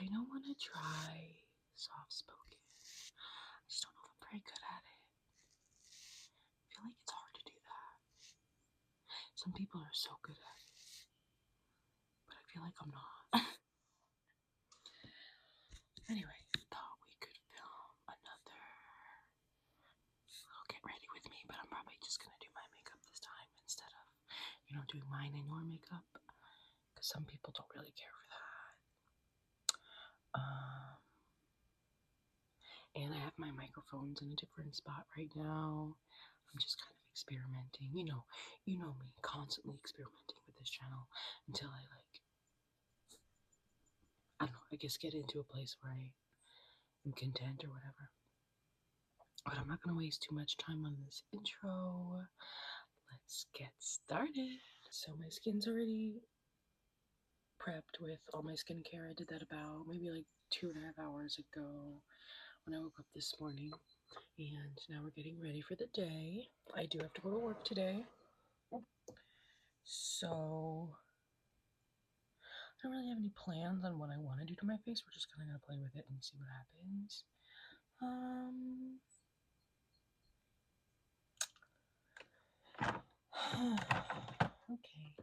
kind of want to try soft spoken. I just don't know if I'm very good at it. I feel like it's hard to do that. Some people are so good at it, but I feel like I'm not. Anyway, thought we could film another little get ready with me, but I'm probably just gonna do my makeup this time instead of, doing mine and your makeup, because some people don't really care for that. And I have my microphones in a different spot right now. I'm just kind of experimenting. You know me, constantly experimenting with this channel until I don't know, I guess get into a place where I am content or whatever. But I'm not going to waste too much time on this intro. Let's get started. So my skin's already prepped with all my skincare. I did that about maybe like 2.5 hours ago when I woke up this morning. And now we're getting ready for the day. I do have to go to work today. So I don't really have any plans on what I want to do to my face. We're just kind of going to play with it and see what happens. Okay.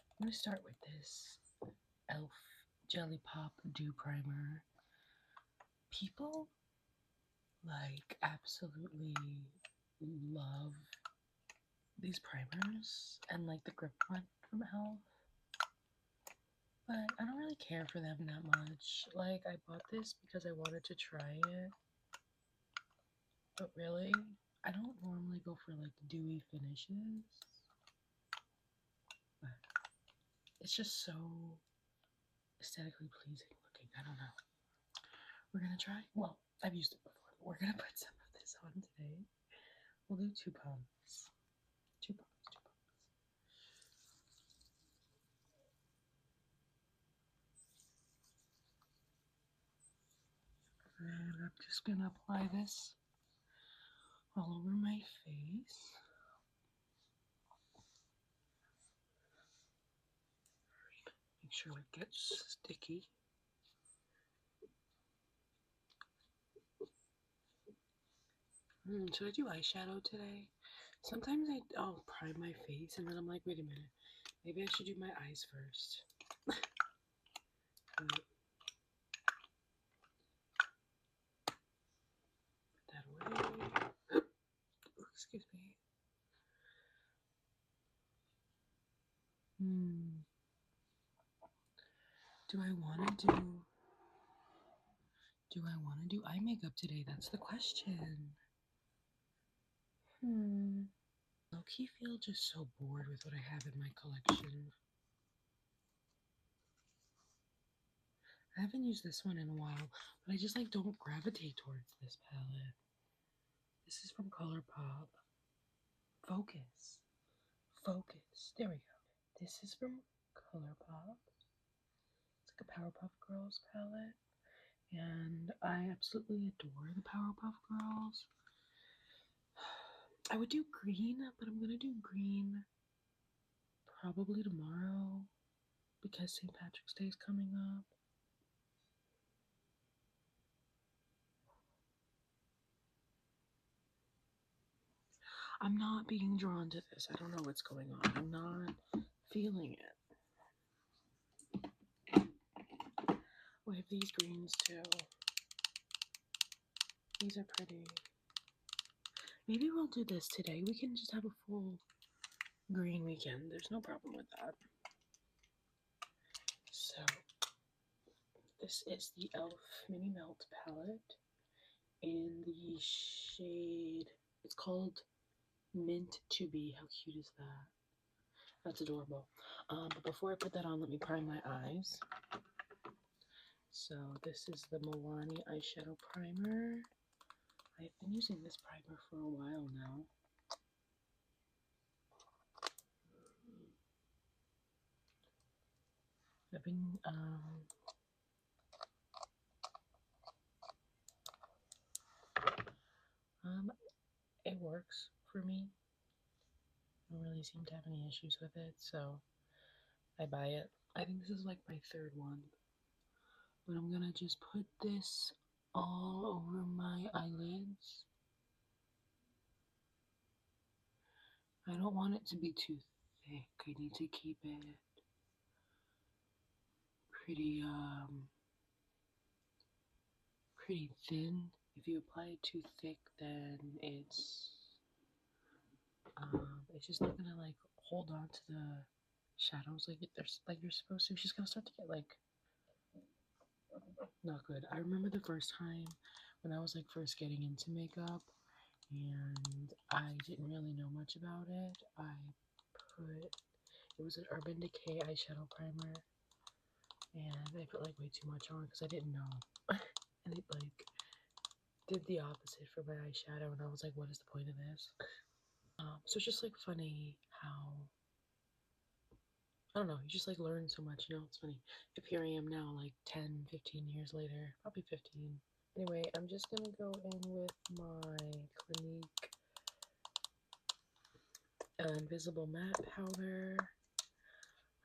I'm going to start with this e.l.f. Jelly Pop Dew Primer. People, absolutely love these primers and, the grip one from e.l.f. But I don't really care for them that much. I bought this because I wanted to try it. But really, I don't normally go for, dewy finishes. But it's just so aesthetically pleasing looking. I don't know. We're gonna try. Well, I've used it before, but we're gonna put some of this on today. We'll do 2 pumps. 2 pumps. And I'm just gonna apply this all over my face. Make sure it gets sticky. Should I do eyeshadow today? Sometimes I'll prime my face and then I'm like, wait a minute, maybe I should do my eyes first. Put that away. Excuse me. Do I want to do eye makeup today? That's the question. Low-key feel just so bored with what I have in my collection. I haven't used this one in a while, but I just don't gravitate towards this palette. This is from ColourPop. Focus. There we go. This is from ColourPop. It's like a Powerpuff Girls palette. And I absolutely adore the Powerpuff Girls. I would do green, but I'm gonna do green probably tomorrow because St. Patrick's Day is coming up. I'm not being drawn to this. I don't know what's going on. I'm not feeling it. We have these greens too. These are pretty. Maybe we'll do this today. We can just have a full green weekend. There's no problem with that. So, this is the e.l.f. Mini Melt palette in the shade, it's called Mint to Be. How cute is that? That's adorable. But before I put that on, let me prime my eyes. So this is the Milani eyeshadow primer. I've been using this primer for a while now. I've been it works for me. I don't really seem to have any issues with it, so I buy it. I think this is like my third one. But I'm gonna just put this all over my eyelids. I don't want it to be too thick. I need to keep it pretty pretty thin. If you apply it too thick, then it's just not gonna like hold on to the shadows like there's like you're supposed to. It's just gonna start to get like not good. I remember the first time when I was like first getting into makeup and I didn't really know much about it. It was an Urban Decay eyeshadow primer, and I put like way too much on because I didn't know, and it like did the opposite for my eyeshadow, and I was like, what is the point of this? So it's just like funny how I don't know, you just like learn so much, you know. It's funny. If here I am now, like 10, 15 years later, probably 15. Anyway, I'm just gonna go in with my Clinique Invisible Matte Powder.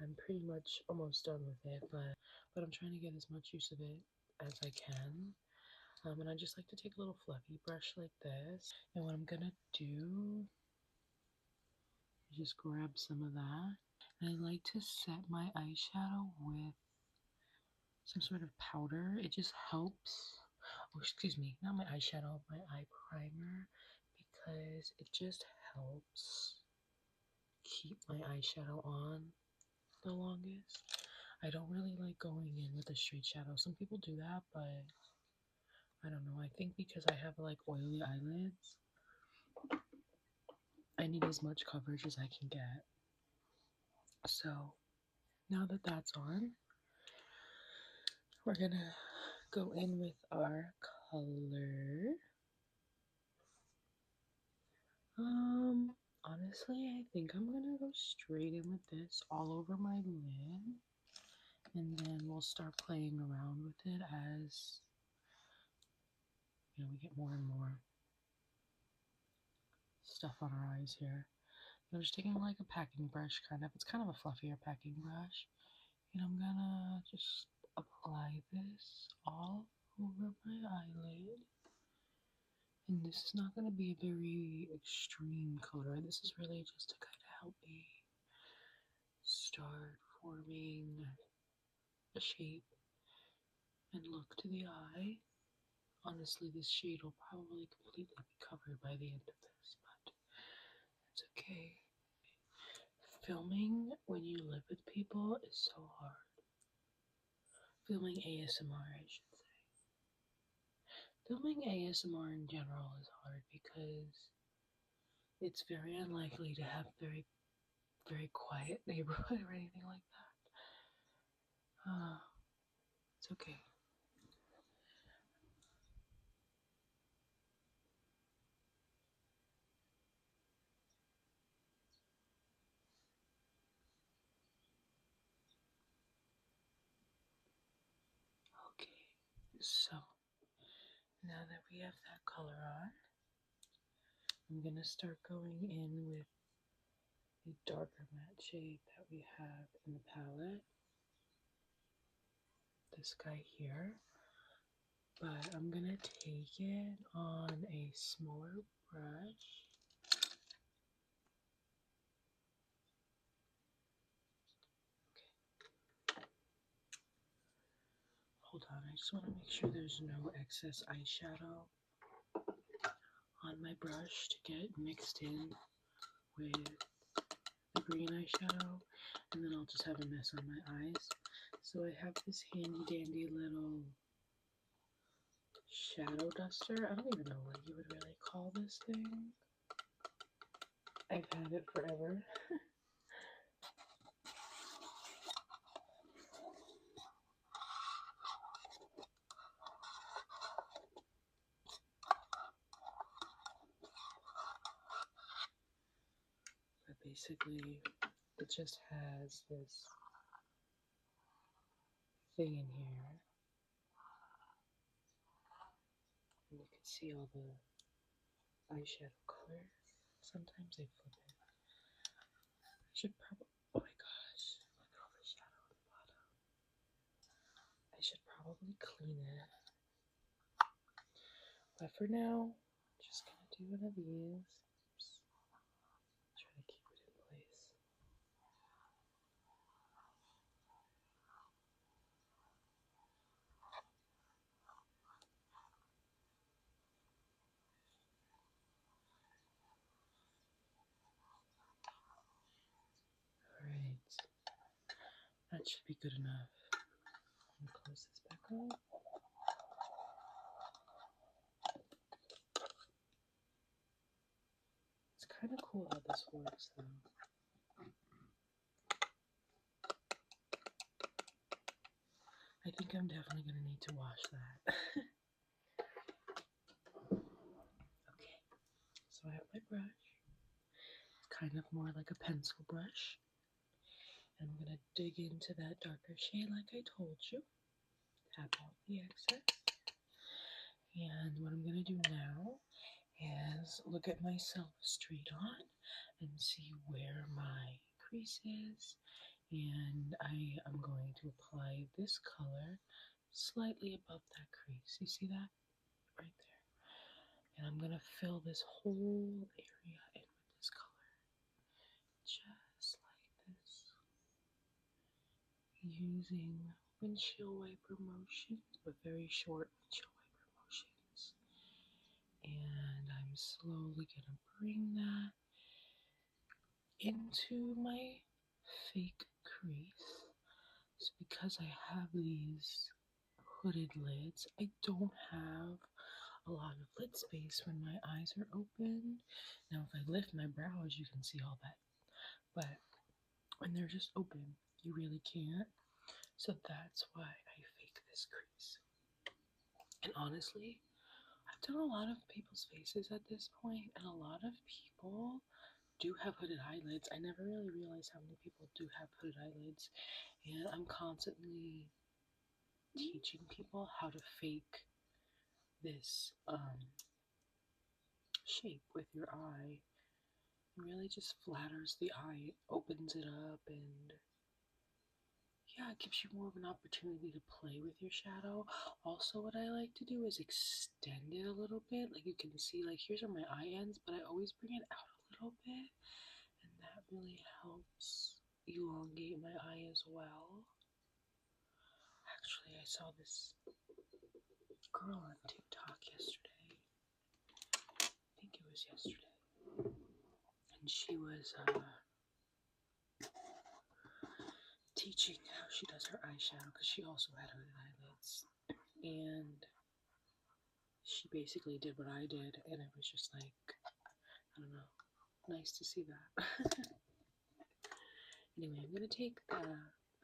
I'm pretty much almost done with it, but I'm trying to get as much use of it as I can. And I just like to take a little fluffy brush like this. And what I'm gonna do is just grab some of that. And I like to set my eyeshadow with some sort of powder. It just helps. Oh, excuse me, not my eyeshadow, my eye primer, because it just helps keep my eyeshadow on the longest. I don't really like going in with a straight shadow. Some people do that, but I don't know. I think because I have like oily eyelids, I need as much coverage as I can get. So now that that's on, we're gonna go in with our color. Honestly, I think I'm gonna go straight in with this all over my lid, and then we'll start playing around with it as you know we get more and more stuff on our eyes here. I'm just taking like a packing brush, kind of. It's kind of a fluffier packing brush, and I'm gonna just apply this all over my eyelid. And this is not gonna be a very extreme color. This is really just to kind of help me start forming a shape and look to the eye. Honestly, this shade will probably completely be covered by the end of this, but it's okay. Filming when you live with people is so hard. Filming ASMR, I should say. Filming ASMR in general is hard because it's very unlikely to have very quiet neighborhood or anything like that. It's okay. Okay, so now that we have that color on, I'm gonna start going in with the darker matte shade that we have in the palette. This guy here. But I'm gonna take it on a smaller brush. Okay. Hold on, I just want to make sure there's no excess eyeshadow on my brush to get mixed in with the green eyeshadow, and then I'll just have a mess on my eyes. So I have this handy dandy little shadow duster. I don't even know what you would really call this thing. I've had it forever. But basically, it just has this thing in here. And you can see all the eyeshadow color. Sometimes they flip it. I should probably, oh my gosh, look at all the shadow on the probably clean it. But for now, I'm just gonna do one of these. Oops. Try to keep it in place. Alright. That should be good enough. I'm gonna close this back up. It's kind of cool how this works though. I think I'm definitely going to need to wash that. Okay, so I have my brush. It's kind of more like a pencil brush. And I'm going to dig into that darker shade like I told you. Tap out the excess. And what I'm going to do now is look at myself straight on and see where my crease is. And I am going to apply this color slightly above that crease. You see that? Right there. And I'm going to fill this whole area in with this color. Just like this. Using windshield wiper motions, but very short windshield wiper motions. And I'm slowly going to bring that into my fake crease. So because I have these hooded lids, I don't have a lot of lid space when my eyes are open. Now if I lift my brows, you can see all that. But when they're just open, you really can't. So that's why I fake this crease. And honestly, I've done a lot of people's faces at this point, and a lot of people do have hooded eyelids. I never really realized how many people do have hooded eyelids, and I'm constantly teaching people how to fake this shape with your eye. It really just flatters the eye, opens it up, and yeah, it gives you more of an opportunity to play with your shadow. Also, what I like to do is extend it a little bit. Like you can see, like here's where my eye ends, but I always bring it out a little bit, and that really helps elongate my eye as well. Actually, I saw this girl on TikTok yesterday. I think it was yesterday. And she was teaching how she does her eyeshadow because she also had hooded eyelids. And she basically did what I did, and it was just like, I don't know, nice to see that. Anyway, I'm going to take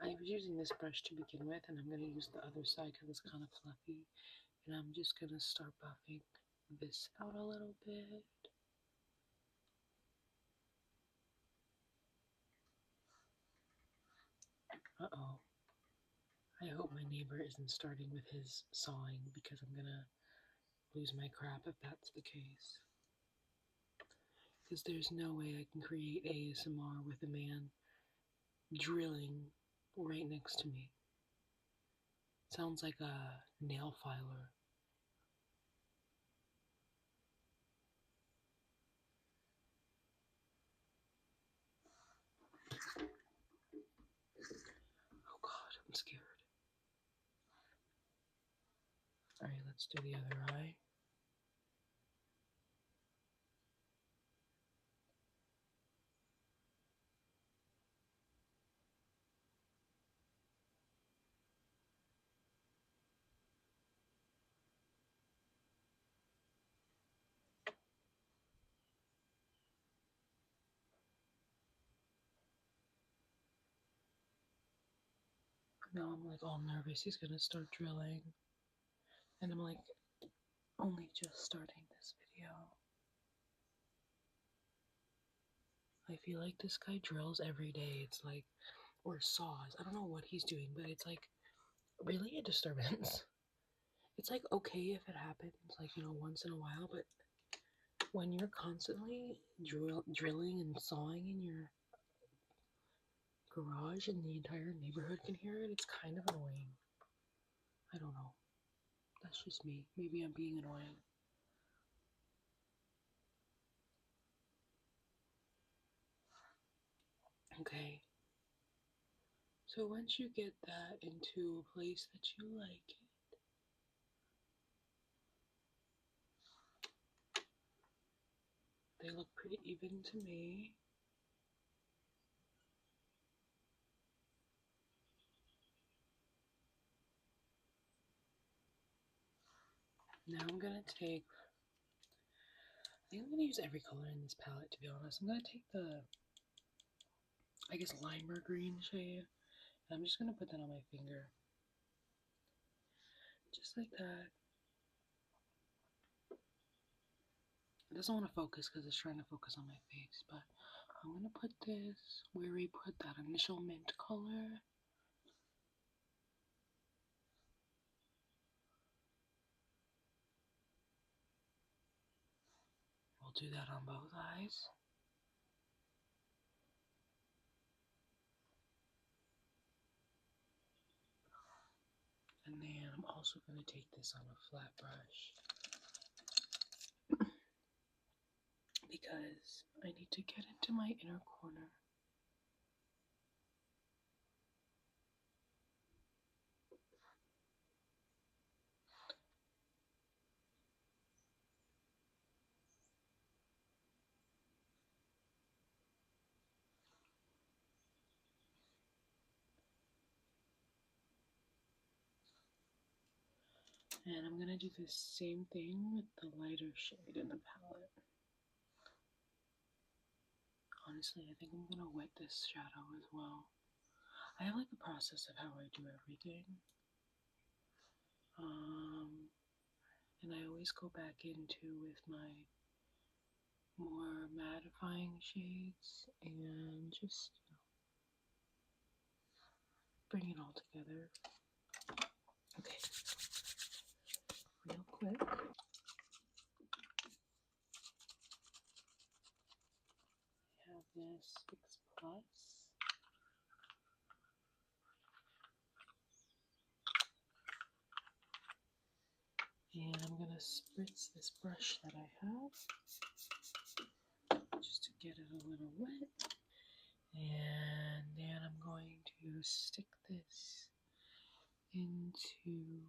I was using this brush to begin with, and I'm going to use the other side because it's kind of fluffy. And I'm just going to start buffing this out a little bit. Uh-oh. I hope my neighbor isn't starting with his sawing because I'm going to lose my crap if that's the case. Because there's no way I can create ASMR with a man drilling right next to me. Sounds like a nail filer. Oh god, I'm scared. Alright, let's do the other eye. Now I'm like all nervous. He's gonna start drilling. And I'm like only just starting this video. I feel like this guy drills every day. It's like, or saws. I don't know what he's doing, but it's like really a disturbance. It's like okay if it happens, like, you know, once in a while, but when you're constantly drilling and sawing in your garage and the entire neighborhood can hear it, it's kind of annoying. I don't know. That's just me. Maybe I'm being annoying. Okay. So once you get that into a place that you like it, they look pretty even to me. Now I'm gonna take, I think I'm gonna use every color in this palette, to be honest. I'm gonna take the, I guess, limer green shade. And I'm just gonna put that on my finger. Just like that. It doesn't want to focus because it's trying to focus on my face, but I'm gonna put this where we put that initial mint color. We'll do that on both eyes. And then I'm also going to take this on a flat brush because I need to get into my inner corner. And I'm going to do the same thing with the lighter shade in the palette. Honestly, I think I'm going to wet this shadow as well. I have like a process of how I do everything. And I always go back into with my more mattifying shades and just bring it all together. Okay, real quick. I have this 6 Plus. And I'm going to spritz this brush that I have just to get it a little wet. And then I'm going to stick this into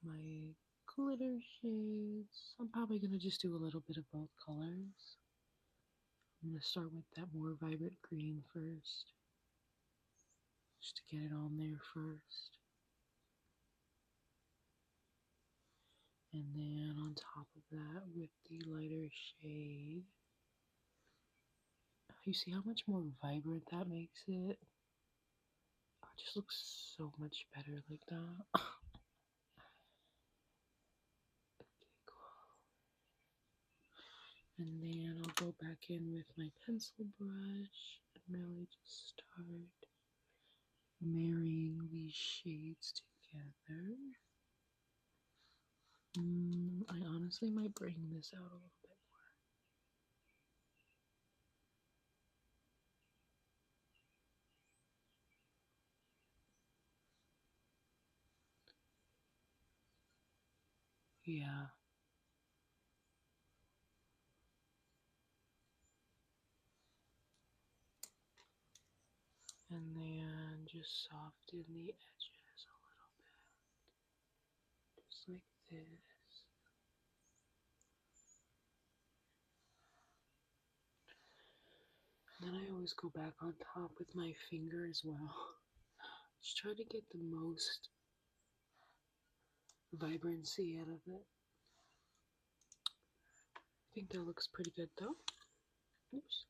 my glitter shades. I'm probably going to just do a little bit of both colors. I'm going to start with that more vibrant green first, just to get it on there first. And then on top of that with the lighter shade. You see how much more vibrant that makes it? Oh, it just looks so much better like that. Okay, cool. And then I'll go back in with my pencil brush and really just start marrying these shades together. I honestly might bring this out a little bit more. Yeah. And then just soften the edges a little bit. Just like this. And then I always go back on top with my finger as well. Just try to get the most vibrancy out of it. I think that looks pretty good though. Oops.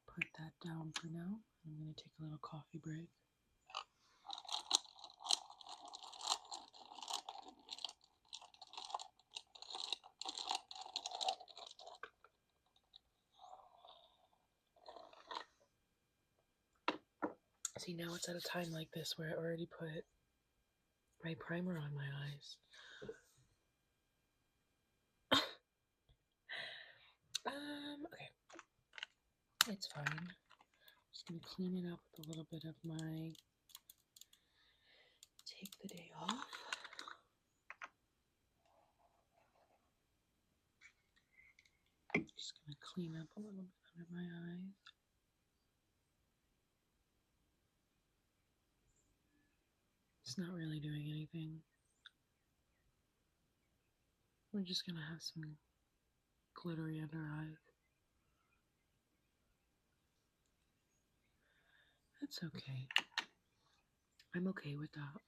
Put that down for now. I'm going to take a little coffee break. See, now it's at a time like this where I already put my primer on my eyes. Okay. It's fine. Just going to clean it up with a little bit of my take the day off. Just going to clean up a little bit under my eyes. It's not really doing anything. We're just going to have some glittery under eyes. That's okay. I'm okay with that.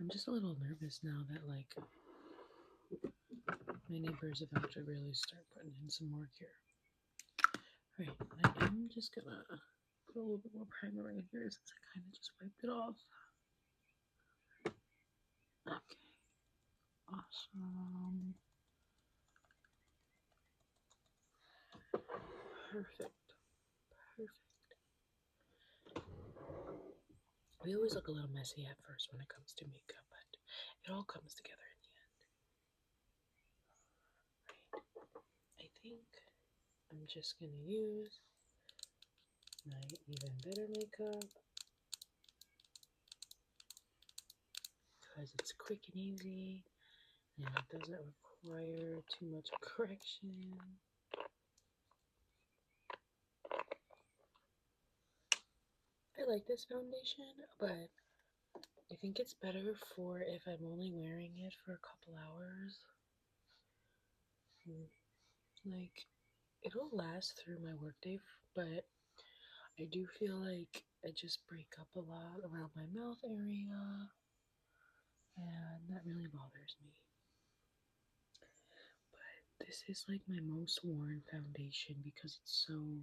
I'm just a little nervous now that, like, my neighbors about to really start putting in some work here. Alright, I am just gonna put a little bit more primer in here since I kind of just wiped it off. Okay, awesome. Perfect. We always look a little messy at first when it comes to makeup, but it all comes together in the end. Right. I think I'm just going to use my Even Better makeup because it's quick and easy and it doesn't require too much correction. I like this foundation, but I think it's better for if I'm only wearing it for a couple hours. Like, it'll last through my workday, but I do feel like I just break up a lot around my mouth area, and that really bothers me. But this is like my most worn foundation because it's so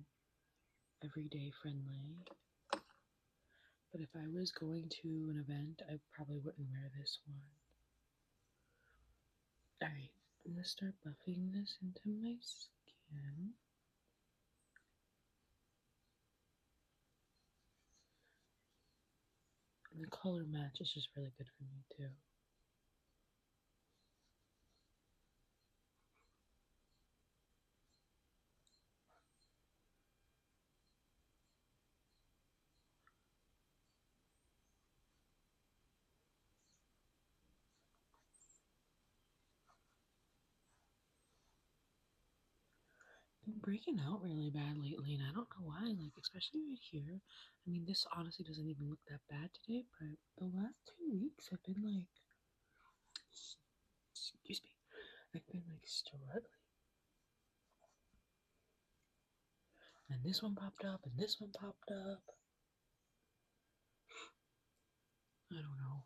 everyday friendly. But if I was going to an event, I probably wouldn't wear this one. Alright, I'm going to start buffing this into my skin. And the color match is just really good for me too. Been breaking out really bad lately, and I don't know why, like, especially right here. I mean, this honestly doesn't even look that bad today, but the last 2 weeks have been like, excuse me, I've been like struggling. And this one popped up, and this one popped up. I don't know.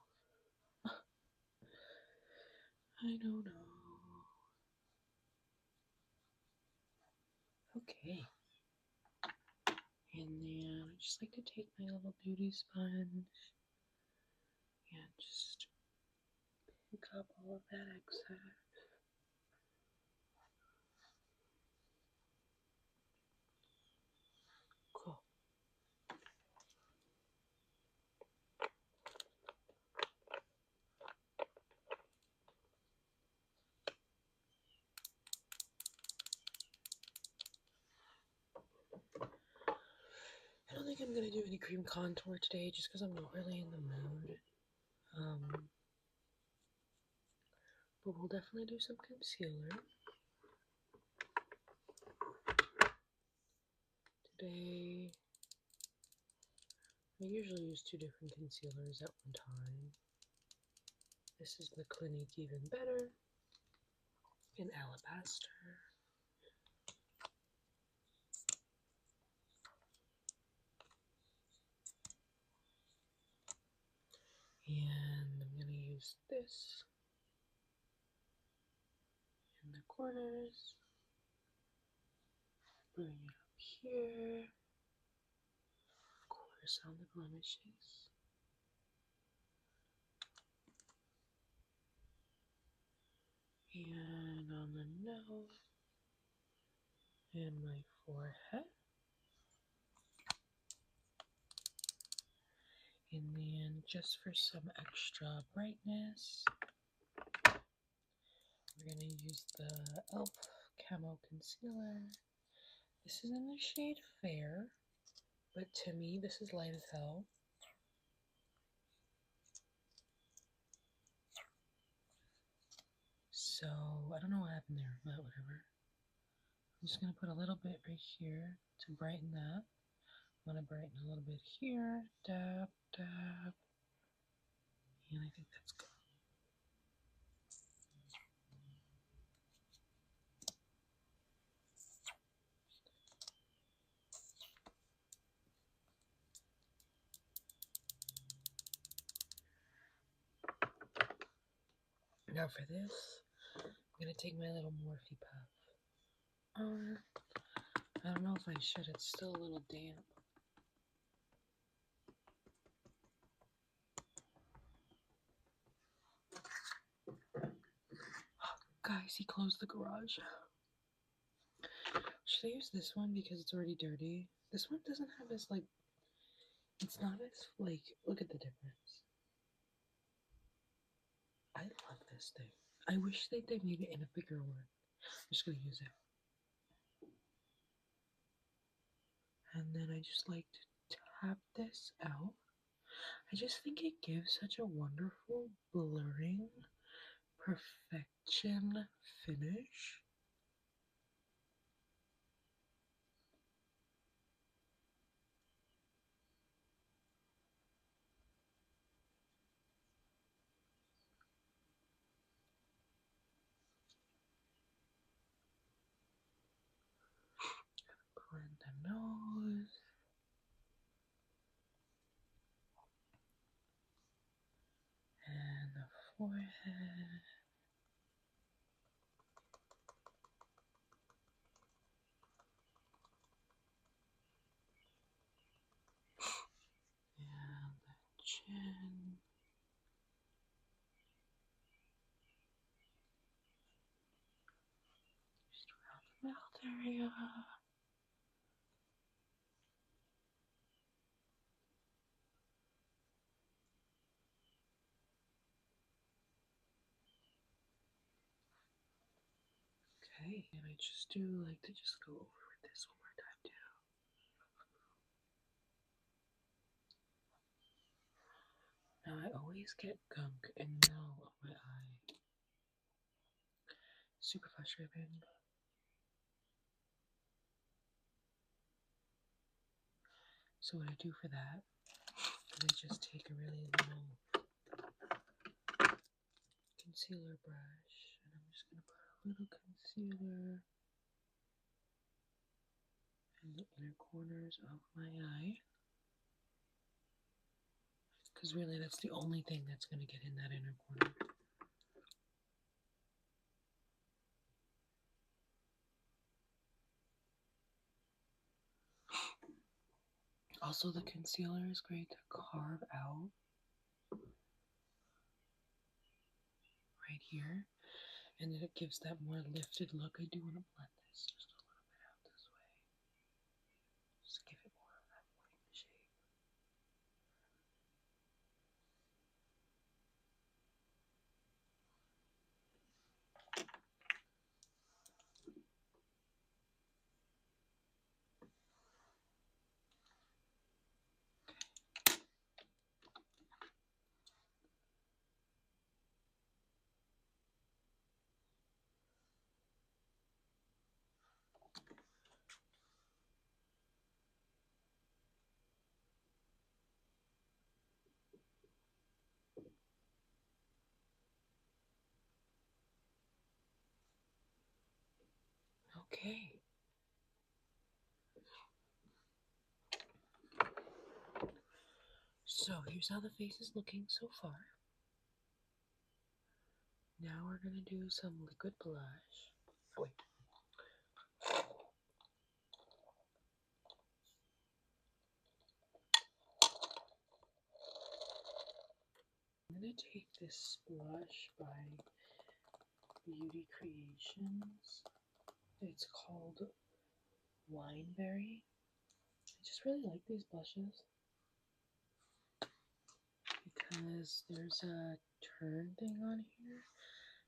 I don't know. Okay. And then I just like to take my little beauty sponge and just pick up all of that excess. Cool. I don't think I'm gonna do any cream contour today just because I'm not really in the mood. But we'll definitely do some concealer. Today, I usually use 2 different concealers at one time. This is the Clinique Even Better in Alabaster. And I'm going to use this in the corners, bring it up here, of course on the blemishes. And on the nose and my forehead. And then just for some extra brightness, we're going to use the e.l.f. Camo Concealer. This is in the shade Fair, but to me this is light as hell. So, I don't know what happened there, but whatever. I'm just going to put a little bit right here to brighten that. I'm going to brighten a little bit here. Dab, dab. And I think that's good. Now for this, I'm going to take my little Morphe puff. I don't know if I should. It's still a little damp. Guys, he closed the garage. Should I use this one because it's already dirty? This one doesn't have as, like, it's not as, like, look at the difference. I love this thing. I wish they made it in a bigger one. I'm just going to use it. And then I just like to tap this out. I just think it gives such a wonderful blurring perfection finish. Blend the nose. And the forehead. And the chin. Just around the mouth area. Okay, and I just do like to just go over with this one more time too. Now I always get gunk and now on my eye. Super frustrating. So what I do for that is I just take a really little concealer brush and I'm just going to put a little concealer in the inner corners of my eye. Because really that's the only thing that's going to get in that inner corner. Also, the concealer is great to carve out right here, and then it gives that more lifted look. I do want to blend this just a little bit out this way. Just give it more of that wing shape. Okay. So here's how the face is looking so far. Now we're going to do some liquid blush. Oh, wait. I'm going to take this blush by Beauty Creations. It's called Wineberry. I just really like these blushes because there's a turn thing on here.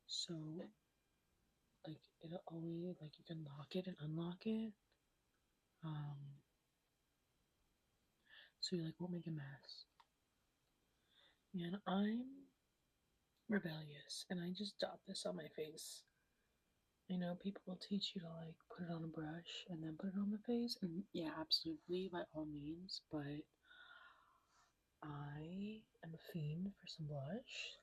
So, like, it'll always, like, you can lock it and unlock it. So you, like, won't make a mess. And I'm rebellious, and I just dot this on my face. I know people will teach you to, like, put it on a brush and then put it on the face, and yeah, absolutely, by all means, but I am a fiend for some blush.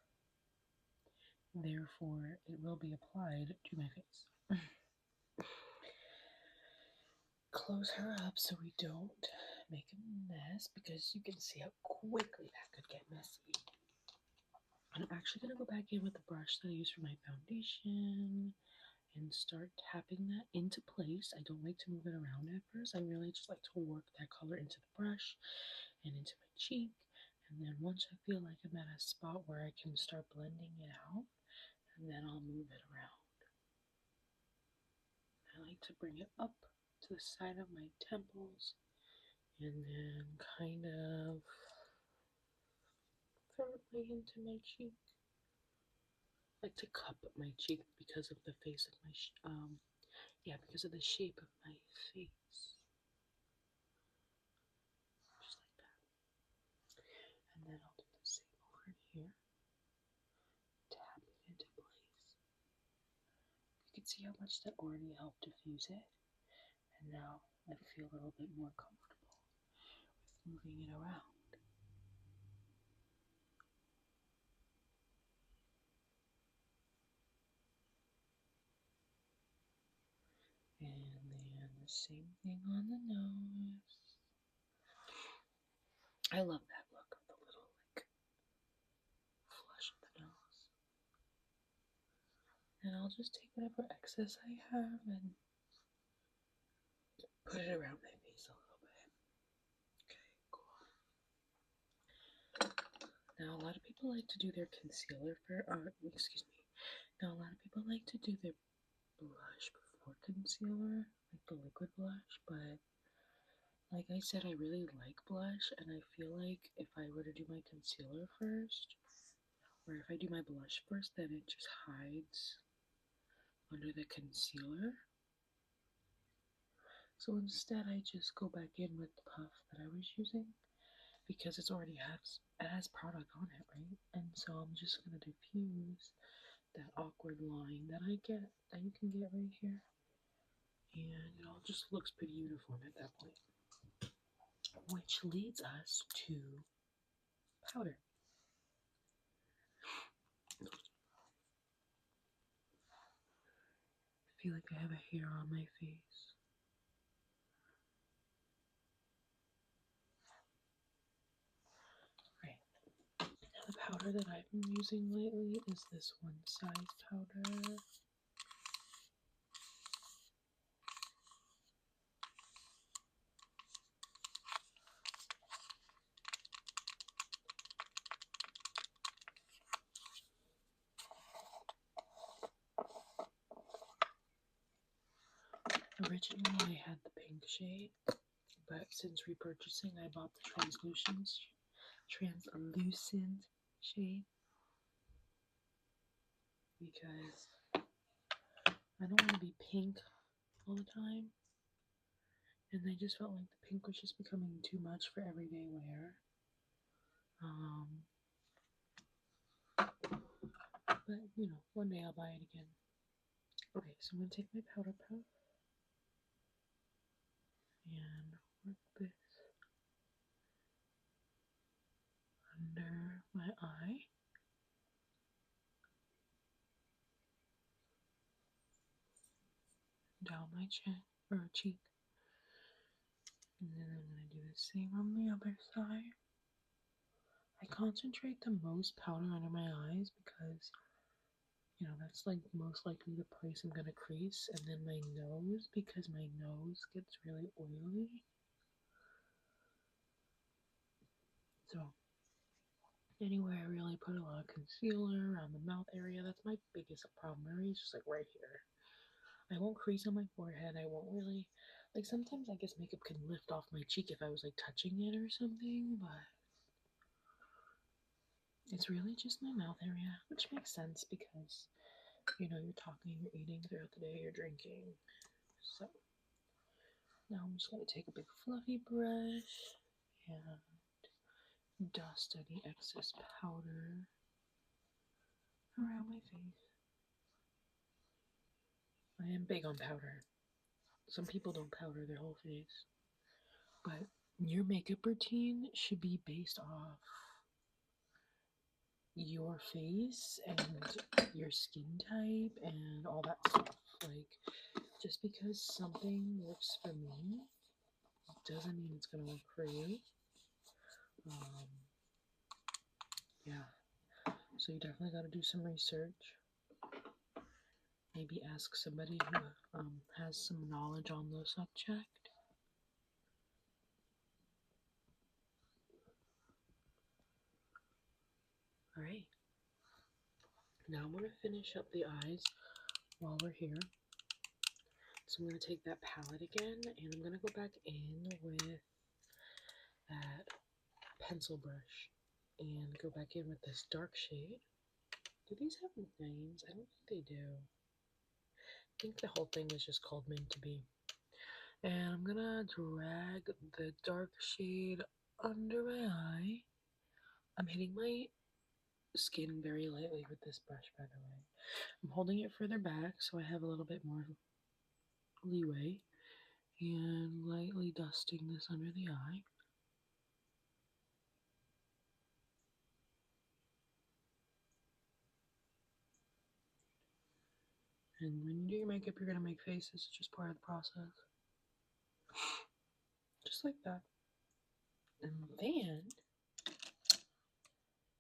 Therefore, it will be applied to my face. Close her up so we don't make a mess, because you can see how quickly that could get messy. I'm actually going to go back in with the brush that I used for my foundation and start tapping that into place. I don't like to move it around at first. I really just like to work that color into the brush and into my cheek. And then once I feel like I'm at a spot where I can start blending it out, and then I'll move it around. I like to bring it up to the side of my temples and then kind of firmly into my cheek. I like to cup my cheek because of the face of my, because of the shape of my face. Just like that. And then I'll do the same over here. Tap it into place. You can see how much that already helped diffuse it. And now I feel a little bit more comfortable with moving it around. And then the same thing on the nose. I love that look of the little, like, flush of the nose. And I'll just take whatever excess I have and put it around my face a little bit. Okay, cool. Now, a lot of people like to do their concealer Now, a lot of people like to do their blush before concealer, like the liquid blush, but like I said, I really like blush, and I feel like if I were to do my concealer first, or if I do my blush first, then it just hides under the concealer. So instead, I just go back in with the puff that I was using, because it has product on it, right? And so I'm just gonna diffuse that awkward line that you can get right here, and it all just looks pretty uniform at that point. Which leads us to powder. I feel like I have a hair on my face. Right. Now the powder that I've been using lately is this One Size powder. Originally I had the pink shade, but since repurchasing I bought the translucent shade, because I don't want to be pink all the time, and I just felt like the pink was just becoming too much for everyday wear. But you know, one day I'll buy it again. Okay, so I'm gonna take my powder puff and work this under my eye. Down my chin or cheek. And then I'm going to do the same on the other side. I concentrate the most powder under my eyes because, you know, that's like most likely the place I'm going to crease. And then my nose, because my nose gets really oily. So anywhere I really put a lot of concealer around the mouth area, that's my biggest problem area, is just like right here. I won't crease on my forehead. I won't really, like, sometimes I guess makeup can lift off my cheek if I was like touching it or something, but It's really just my mouth area, which makes sense because, you know, you're talking, you're eating throughout the day, you're drinking. So now I'm just going to take a big fluffy brush and dust any excess powder around my face. I am big on powder. Some people don't powder their whole face, but your makeup routine should be based off your face and your skin type and all that stuff. Like, just because something works for me doesn't mean it's gonna work for you. Yeah, so you definitely got to do some research. Maybe ask somebody who has some knowledge on the subject. All right. Now I'm going to finish up the eyes while we're here. So I'm going to take that palette again, and I'm going to go back in with that pencil brush and go back in with this dark shade. Do these have names? I don't think they do. I think the whole thing is just called Meant to Be. And I'm going to drag the dark shade under my eye. I'm hitting my skin very lightly with this brush, by the way. I'm holding it further back so I have a little bit more leeway, and lightly dusting this under the eye. And when you do your makeup, you're going to make faces. It's just part of the process. Just like that. And then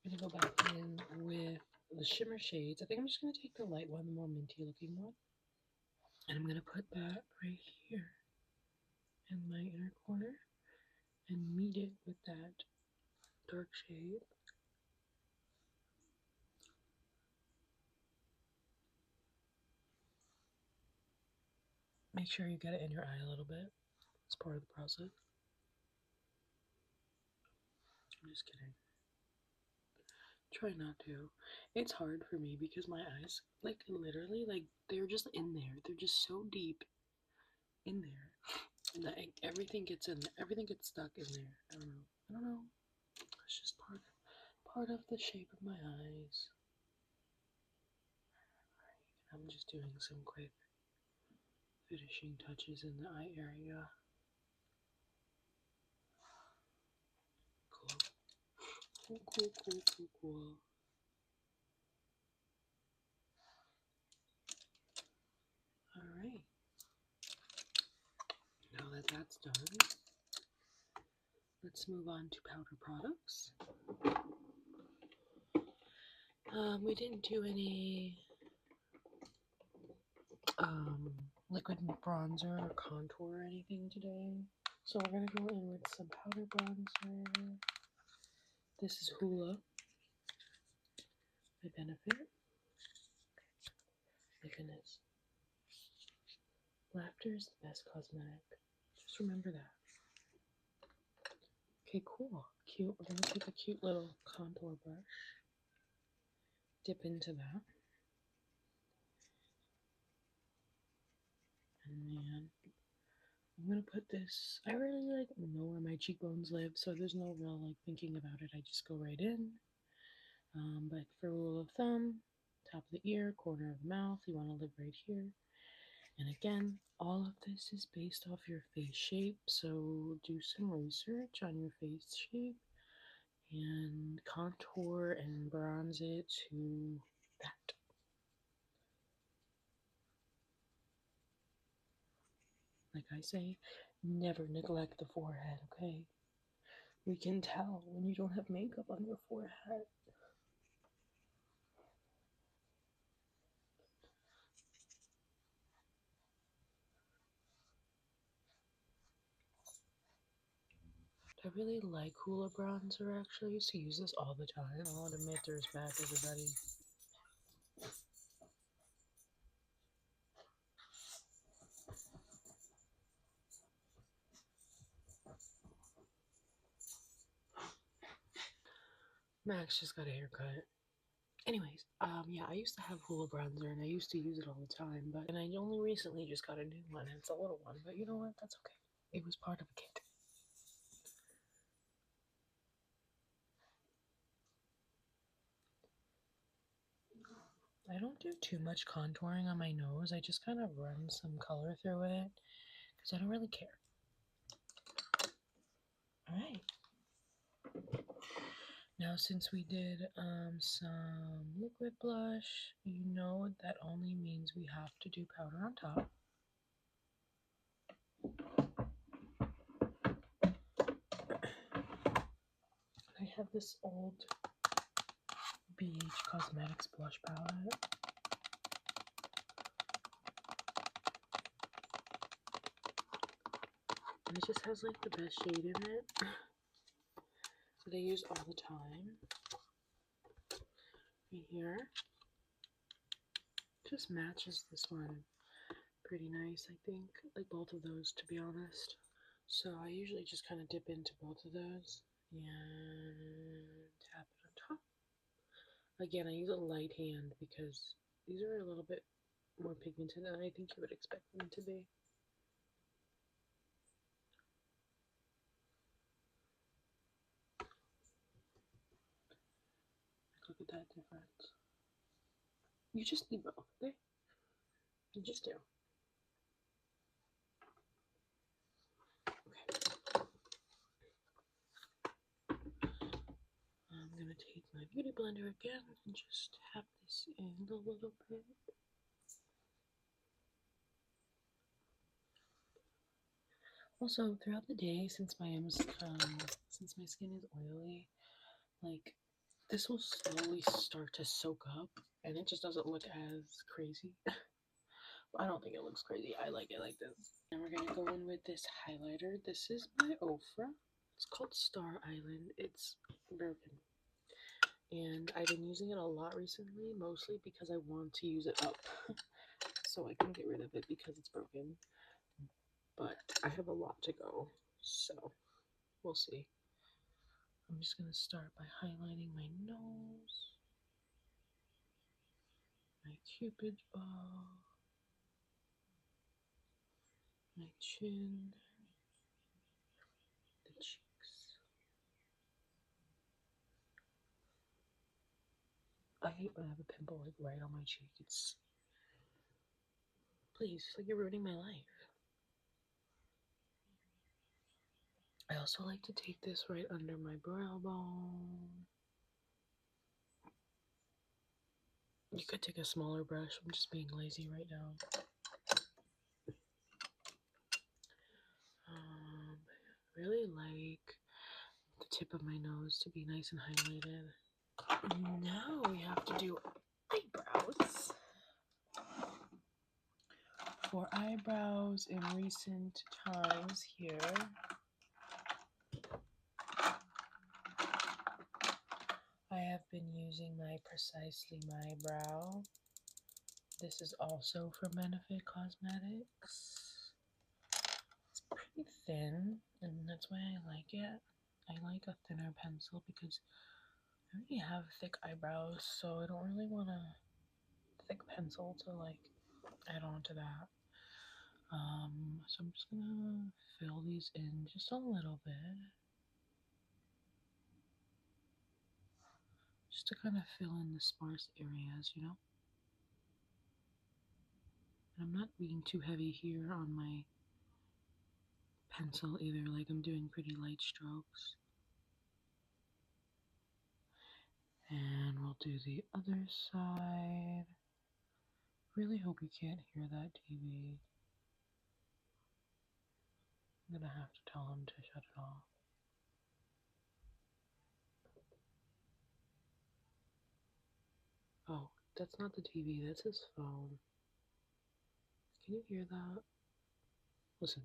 I'm going to go back in with the shimmer shades. I think I'm just going to take the light one, the more minty looking one. And I'm going to put that right here in my inner corner and meet it with that dark shade. Make sure you get it in your eye a little bit. It's part of the process. I'm just kidding. Try not to. It's hard for me because my eyes, like, literally, like, they're just in there. They're just so deep in there. And everything gets in there. Everything gets stuck in there. I don't know. It's just part of the shape of my eyes. Alright, I'm just doing some quick finishing touches in the eye area. Cool. Cool. Alright. Now that that's done, let's move on to powder products. We didn't do any liquid bronzer or contour or anything today. So we're going to go in with some powder bronzer. This is Hoola by Benefit. My goodness. Laughter is the best cosmetic. Just remember that. Okay, cool. Cute. We're going to take a cute little contour brush. Dip into that. And then I'm going to put this, I really know where my cheekbones live, so there's no real thinking about it. I just go right in. But for rule of thumb, top of the ear, corner of the mouth, you want to live right here. And again, all of this is based off your face shape, so do some research on your face shape and contour and bronze it to that. Like I say, never neglect the forehead, okay? We can tell when you don't have makeup on your forehead. I really like Hoola bronzer, actually. I used to use this all the time. I'll admit there's back, everybody. Max just got a haircut. Anyways, yeah, I used to have Hula bronzer and I used to use it all the time, but and I only recently just got a new one and it's a little one, but you know what? That's okay. It was part of a kit. I don't do too much contouring on my nose. I just kind of run some color through it because I don't really care. Alright. Now since we did some liquid blush, you know that only means we have to do powder on top. I have this old BH Cosmetics blush palette. And it just has like the best shade in it that I use all the time. Right here. Just matches this one pretty nice, I think. Like both of those, to be honest. So I usually just kind of dip into both of those and tap it on top. Again, I use a light hand because these are a little bit more pigmented than I think you would expect them to be. Look at that difference. You just need both, okay? You just do. Okay. I'm gonna take my beauty blender again and just tap this in a little bit. Also, throughout the day, since my skin is oily, like this will slowly start to soak up, and it just doesn't look as crazy. I don't think it looks crazy. I like it like this. And we're gonna go in with this highlighter. This is my Ofra. It's called Star Island. It's broken. And I've been using it a lot recently, mostly because I want to use it up. So I can get rid of it because it's broken. But I have a lot to go, so we'll see. I'm just going to start by highlighting my nose, my cupid's bow, my chin, the cheeks. I hate when I have a pimple like right on my cheek. It's please, it's like you're ruining my life. I also like to take this right under my brow bone. You could take a smaller brush. I'm just being lazy right now. Really like the tip of my nose to be nice and highlighted. Now we have to do eyebrows. For eyebrows in recent times here, I have been using my Precisely My Brow. This is also from Benefit Cosmetics. It's pretty thin, and that's why I like it. I like a thinner pencil because I already have thick eyebrows, so I don't really want a thick pencil to like add on to that. So I'm just gonna fill these in just a little bit. Just to kind of fill in the sparse areas, you know? And I'm not being too heavy here on my pencil either, like I'm doing pretty light strokes. And we'll do the other side. Really hope you can't hear that TV. I'm gonna have to tell him to shut it off. Oh, that's not the TV, that's his phone. Can you hear that? Listen.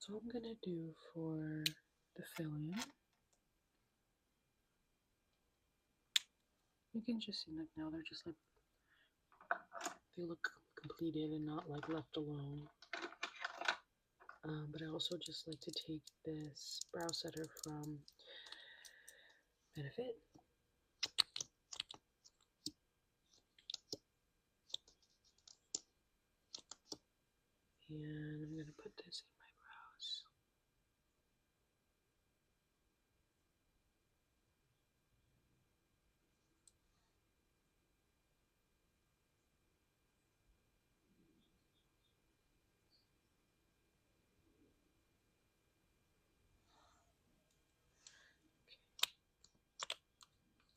So what I'm gonna do for the fill-in, you can just see like now they're just like, they look completed and not like left alone. But I also just like to take this brow setter from Benefit. And I'm going to put this in my brows.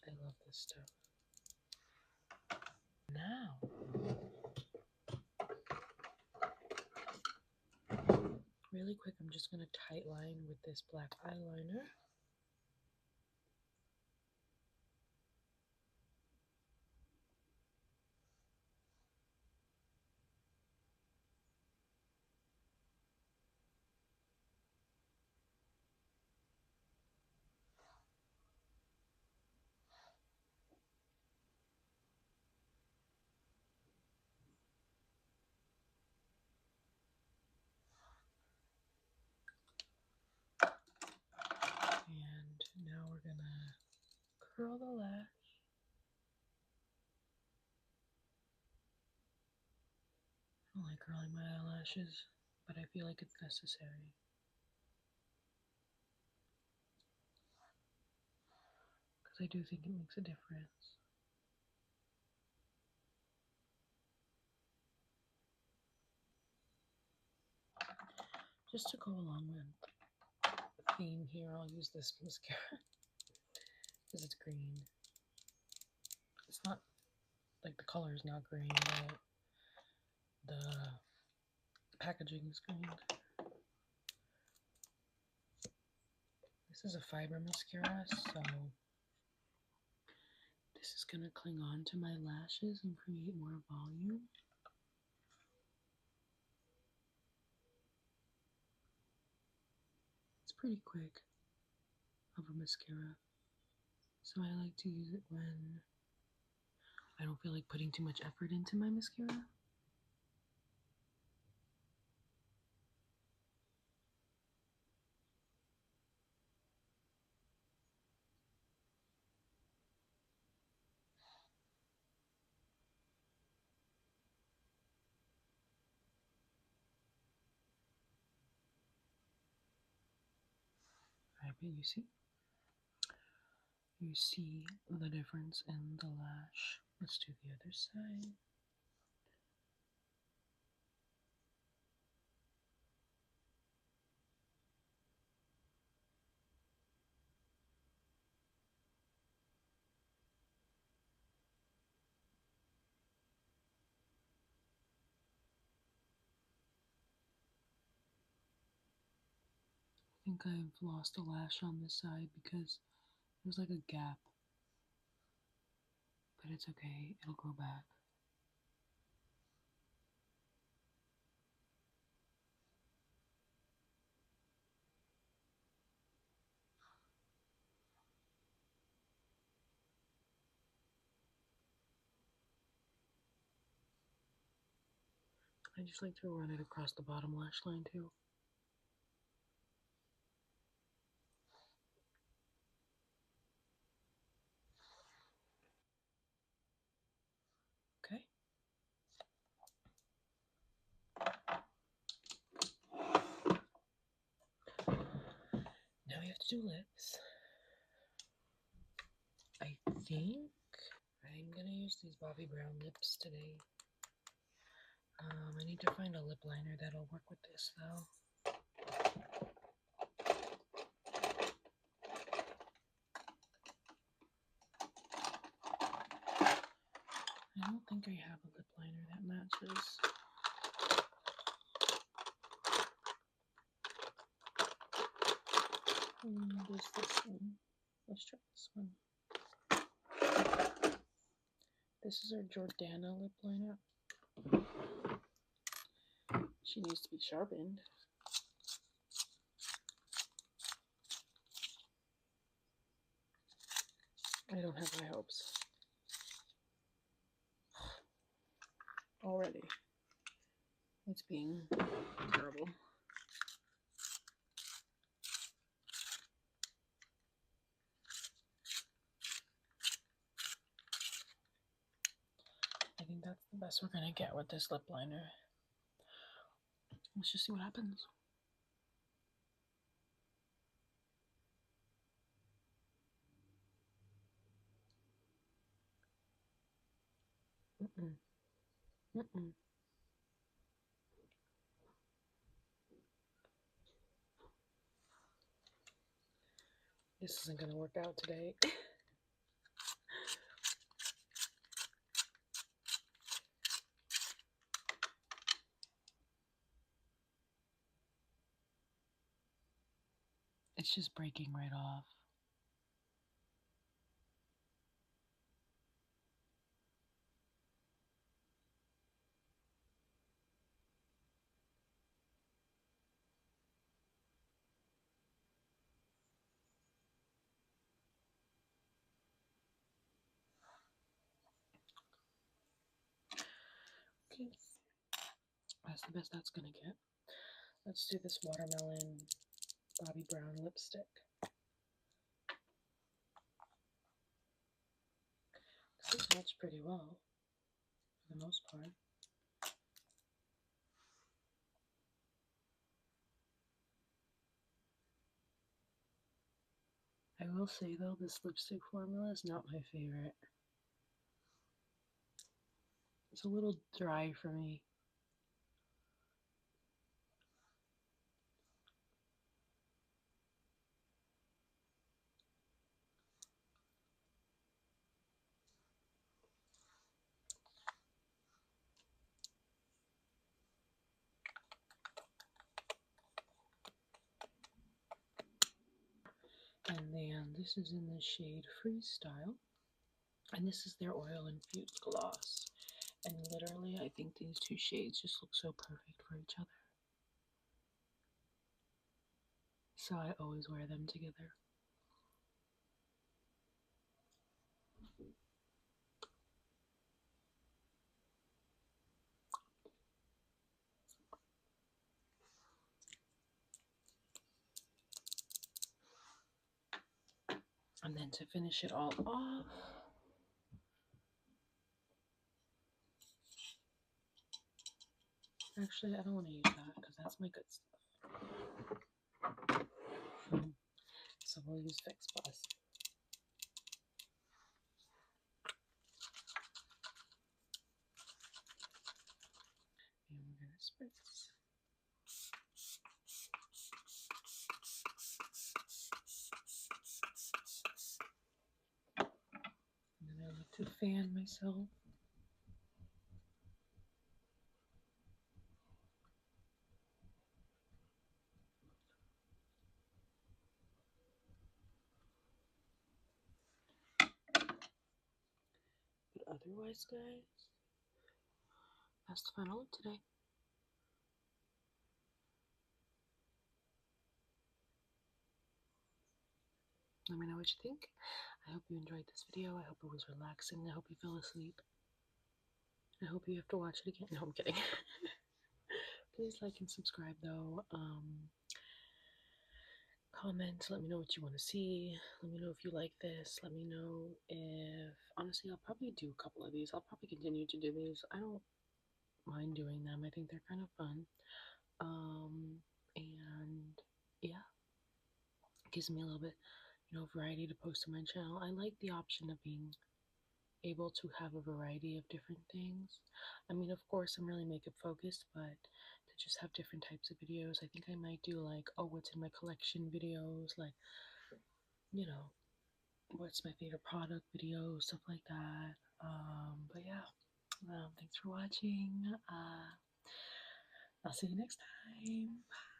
I love this stuff. Now, really quick, I'm just going to tight line with this black eyeliner. And now we're going to curl the lash. I don't like curling my eyelashes, but I feel like it's necessary. Because I do think it makes a difference. Just to go along with the theme here, I'll use this mascara because it's green. It's not, like the color is not green, but the packaging is green. This is a fiber mascara, so this is going to cling on to my lashes and create more volume. It's pretty quick of a mascara, so I like to use it when I don't feel like putting too much effort into my mascara. Alright, but you see the difference in the lash. Let's do the other side. I think I've lost a lash on this side because there's like a gap, but it's okay, it'll grow back. I just like to run it across the bottom lash line too. Okay. Now we have to do lips. I think I'm gonna use these Bobbi Brown lips today. I need to find a lip liner that'll work with this though. I don't think I have a lip liner that matches. There's this one. Let's try this one. This is our Jordana lip liner. She needs to be sharpened. I don't have high hopes. Already. It's being terrible. I think that's the best we're gonna get with this lip liner. Let's just see what happens. Mm-mm. Mm-mm. This isn't gonna work out today. It's just breaking right off. Okay. That's the best that's gonna get. Let's do this watermelon Bobbi Brown lipstick. This matches pretty well, for the most part. I will say though, this lipstick formula is not my favorite. It's a little dry for me. And then this is in the shade Freestyle. And this is their oil infused gloss. And literally, I think these two shades just look so perfect for each other. So I always wear them together. And then to finish it all off, actually, I don't want to use that because that's my good stuff. So we'll use Fix Plus. And we're going to spritz. And then I like to fan myself. But otherwise, guys, that's the final look today. Let me know what you think. I hope you enjoyed this video. I hope it was relaxing. I hope you fell asleep. I hope you have to watch it again. No, I'm kidding. Please like and subscribe though. Comment, let me know what you want to see. Let me know if you like this. Let me know if, honestly, I'll probably do a couple of these. I'll probably continue to do these. I don't mind doing them. I think they're kind of fun. And yeah, it gives me a little bit, variety to post on my channel. I like the option of being able to have a variety of different things. I mean, of course, I'm really makeup focused, but to just have different types of videos. I think I might do like, oh, what's in my collection videos, like, what's my favorite product videos, stuff like that. But yeah, thanks for watching. I'll see you next time. Bye.